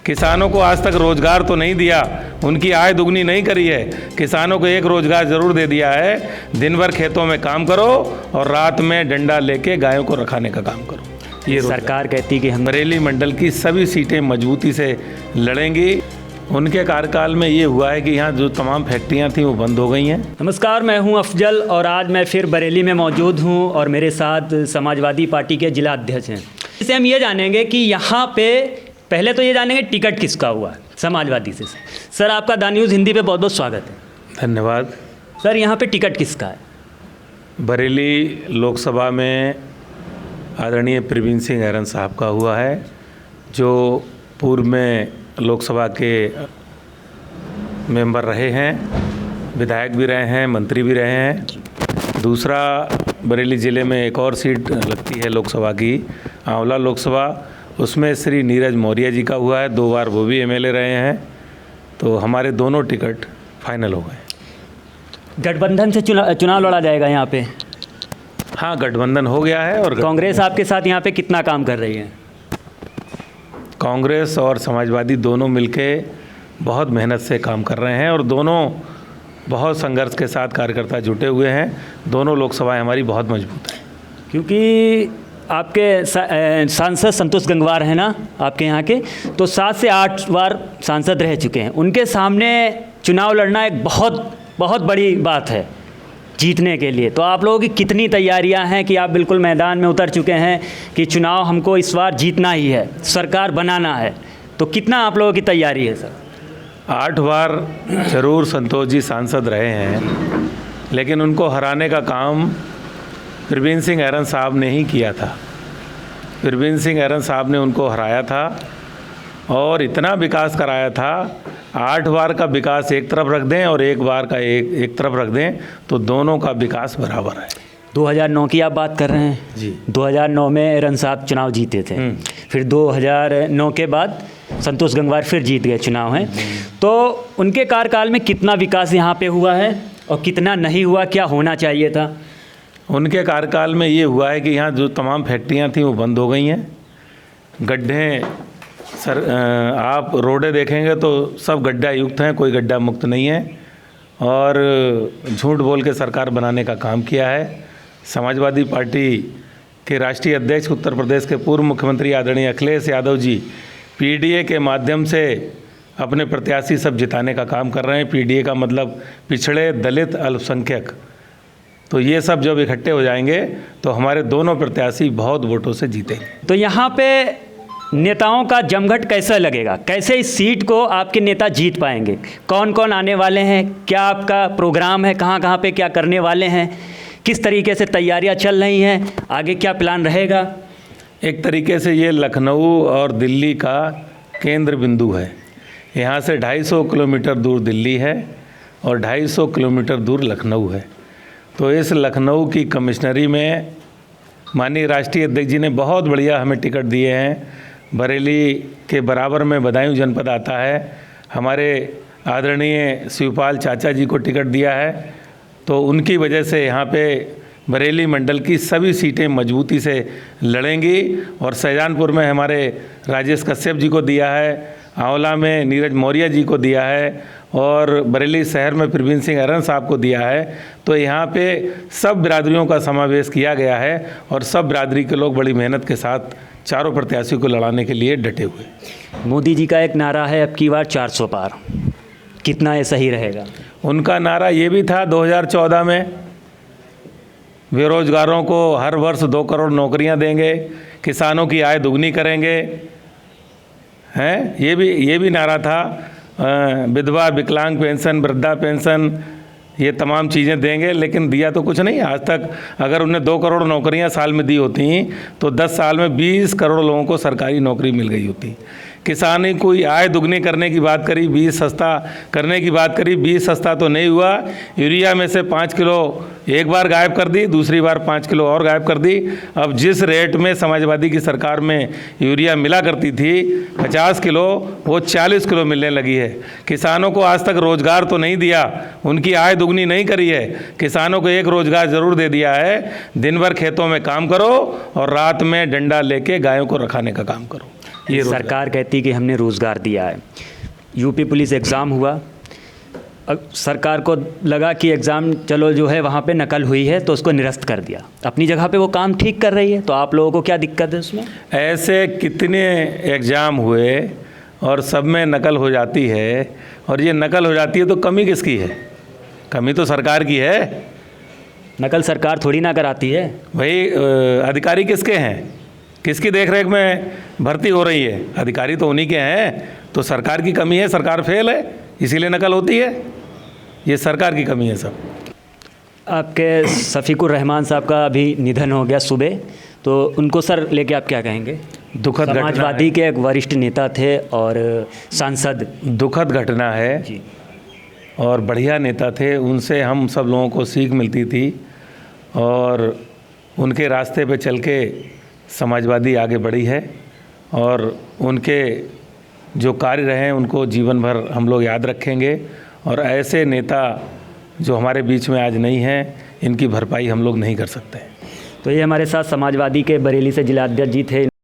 किसानों को आज तक रोजगार तो नहीं दिया, उनकी आय दुगनी नहीं करी है। किसानों को एक रोजगार जरूर दे दिया है, दिन भर खेतों में काम करो और रात में डंडा लेके गायों को रखाने का काम करो। ये सरकार कहती कि हम बरेली मंडल की सभी सीटें मजबूती से लड़ेंगी। उनके कार्यकाल में ये हुआ है कि यहाँ जो तमाम फैक्ट्रियाँ थीं वो बंद हो गई हैं। नमस्कार, मैं हूं अफजल और आज मैं फिर बरेली में मौजूद हूं और मेरे साथ समाजवादी पार्टी के जिला अध्यक्ष हैं। इससे हम ये जानेंगे कि यहाँ पे पहले तो ये जानेंगे टिकट किसका हुआ है समाजवादी से। सर, आपका द न्यूज़ हिंदी पे बहुत बहुत स्वागत है। धन्यवाद। सर, यहाँ पे टिकट किसका है? बरेली लोकसभा में आदरणीय प्रवीण सिंह ऐरन साहब का हुआ है, जो पूर्व में लोकसभा के मेंबर रहे हैं, विधायक भी रहे हैं, मंत्री भी रहे हैं। दूसरा, बरेली ज़िले में एक और सीट लगती है लोकसभा की, आंवला लोकसभा, उसमें श्री नीरज मौर्य जी का हुआ है। 2 बार वो भी एमएलए रहे हैं। तो हमारे दोनों टिकट फाइनल हो गए। गठबंधन से चुनाव लड़ा जाएगा यहाँ पे? हाँ, गठबंधन हो गया है। और कांग्रेस आपके साथ यहाँ पे कितना काम कर रही है? कांग्रेस और समाजवादी दोनों मिलके बहुत मेहनत से काम कर रहे हैं और दोनों बहुत संघर्ष के साथ कार्यकर्ता जुटे हुए हैं। दोनों लोकसभाएं हमारी बहुत मजबूत हैं। क्योंकि आपके सांसद संतोष गंगवार हैं ना आपके यहाँ के, तो 7 से 8 बार सांसद रह चुके हैं। उनके सामने चुनाव लड़ना एक बहुत बड़ी बात है जीतने के लिए। तो आप लोगों की कितनी तैयारियां हैं कि आप बिल्कुल मैदान में उतर चुके हैं कि चुनाव हमको इस बार जीतना ही है, सरकार बनाना है? तो कितना आप लोगों की तैयारी है? सर, 8 बार जरूर संतोष जी सांसद रहे हैं, लेकिन उनको हराने का काम प्रवीण सिंह ऐरन साहब ने ही किया था। प्रवीण सिंह ऐरन साहब ने उनको हराया था और इतना विकास कराया था। 8 बार का विकास एक तरफ रख दें और एक बार का एक तरफ रख दें तो दोनों का विकास बराबर है। 2009 की आप बात कर रहे हैं जी। 2009 में ऐरन साहब चुनाव जीते थे। फिर 2009 के बाद संतोष गंगवार फिर जीत गए चुनाव हैं। तो उनके कार्यकाल में कितना विकास यहाँ पे हुआ है और कितना नहीं हुआ, क्या होना चाहिए था? उनके कार्यकाल में ये हुआ है कि यहाँ जो तमाम फैक्ट्रियाँ थीं वो बंद हो गई हैं। गड्ढे आप रोडें देखेंगे तो सब गड्ढा युक्त हैं, कोई गड्ढा मुक्त नहीं है। और झूठ बोल के सरकार बनाने का काम किया है। समाजवादी पार्टी के राष्ट्रीय अध्यक्ष उत्तर प्रदेश के पूर्व मुख्यमंत्री आदरणीय अखिलेश यादव जी पीडीए के माध्यम से अपने प्रत्याशी सब जिताने का काम कर रहे हैं। पीडीए का मतलब पिछड़े, दलित, अल्पसंख्यक। तो ये सब जब इकट्ठे हो जाएंगे तो हमारे दोनों प्रत्याशी बहुत वोटों से जीतेंगे। तो यहाँ पे नेताओं का जमघट कैसा लगेगा? कैसे इस सीट को आपके नेता जीत पाएंगे? कौन कौन आने वाले हैं? क्या आपका प्रोग्राम है? कहाँ कहाँ पे क्या करने वाले हैं? किस तरीके से तैयारियां चल रही हैं? आगे क्या प्लान रहेगा? एक तरीके से ये लखनऊ और दिल्ली का केंद्र बिंदु है। यहाँ से 250 किलोमीटर दूर दिल्ली है और 250 किलोमीटर दूर लखनऊ है। तो इस लखनऊ की कमिश्नरी में माननीय राष्ट्रीय अध्यक्ष जी ने बहुत बढ़िया हमें टिकट दिए हैं। बरेली के बराबर में बदायूं जनपद आता है। हमारे आदरणीय शिवपाल चाचा जी को टिकट दिया है। तो उनकी वजह से यहाँ पे बरेली मंडल की सभी सीटें मजबूती से लड़ेंगी। और शाहजहानपुर में हमारे राजेश कश्यप जी को दिया है, आंवला में नीरज मौर्य जी को दिया है और बरेली शहर में प्रवीण सिंह ऐरन साहब को दिया है। तो यहाँ पे सब बिरादरियों का समावेश किया गया है और सब बिरादरी के लोग बड़ी मेहनत के साथ चारों प्रत्याशियों को लड़ाने के लिए डटे हुए। मोदी जी का एक नारा है अब की बार 400 पार, कितना ये सही रहेगा? उनका नारा ये भी था 2014 में, बेरोजगारों को हर वर्ष 2 करोड़ नौकरियां देंगे, किसानों की आय दुगनी करेंगे, हैं? ये भी नारा था। विधवा, विकलांग पेंशन, वृद्धा पेंशन, ये तमाम चीज़ें देंगे। लेकिन दिया तो कुछ नहीं आज तक। अगर उन्हें 2 करोड़ नौकरियां साल में दी होती तो 10 साल में 20 करोड़ लोगों को सरकारी नौकरी मिल गई होती। किसानी कोई आय दुगनी करने की बात करी, बीज सस्ता करने की बात करी। बीज सस्ता तो नहीं हुआ। यूरिया में से 5 किलो एक बार गायब कर दी, दूसरी बार 5 किलो और गायब कर दी। अब जिस रेट में समाजवादी की सरकार में यूरिया मिला करती थी 50 किलो, वो 40 किलो मिलने लगी है। किसानों को आज तक रोजगार तो नहीं दिया, उनकी आय दुगनी नहीं करी है। किसानों को एक रोजगार जरूर दे दिया है, दिन भर खेतों में काम करो और रात में डंडा लेके गायों को रखाने का काम करो। ये रोजगार। सरकार कहती कि हमने रोज़गार दिया है। यूपी पुलिस एग्ज़ाम हुआ, अब सरकार को लगा कि एग्ज़ाम चलो जो है वहाँ पे नकल हुई है तो उसको निरस्त कर दिया। अपनी जगह पे वो काम ठीक कर रही है, तो आप लोगों को क्या दिक्कत है उसमें? ऐसे कितने एग्ज़ाम हुए और सब में नकल हो जाती है, और ये नकल हो जाती है तो कमी किसकी है? कमी तो सरकार की है। नकल सरकार थोड़ी ना कराती है। भाई अधिकारी किसके हैं? किसकी देखरेख में भर्ती हो रही है? अधिकारी तो उन्हीं के हैं। तो सरकार की कमी है, सरकार फेल है, इसीलिए नकल होती है। ये सरकार की कमी है सब। आपके शफीकुर रहमान साहब का अभी निधन हो गया सुबह, तो उनको सर लेके आप क्या कहेंगे? दुखद घटना समाजवादी के एक वरिष्ठ नेता थे और सांसद। दुखद घटना है जी। और बढ़िया नेता थे, उनसे हम सब लोगों को सीख मिलती थी और उनके रास्ते पे चल के समाजवादी आगे बढ़ी है। और उनके जो कार्य रहे उनको जीवन भर हम लोग याद रखेंगे। और ऐसे नेता जो हमारे बीच में आज नहीं हैं, इनकी भरपाई हम लोग नहीं कर सकते। तो ये हमारे साथ समाजवादी के बरेली से जिलाध्यक्ष जी थे।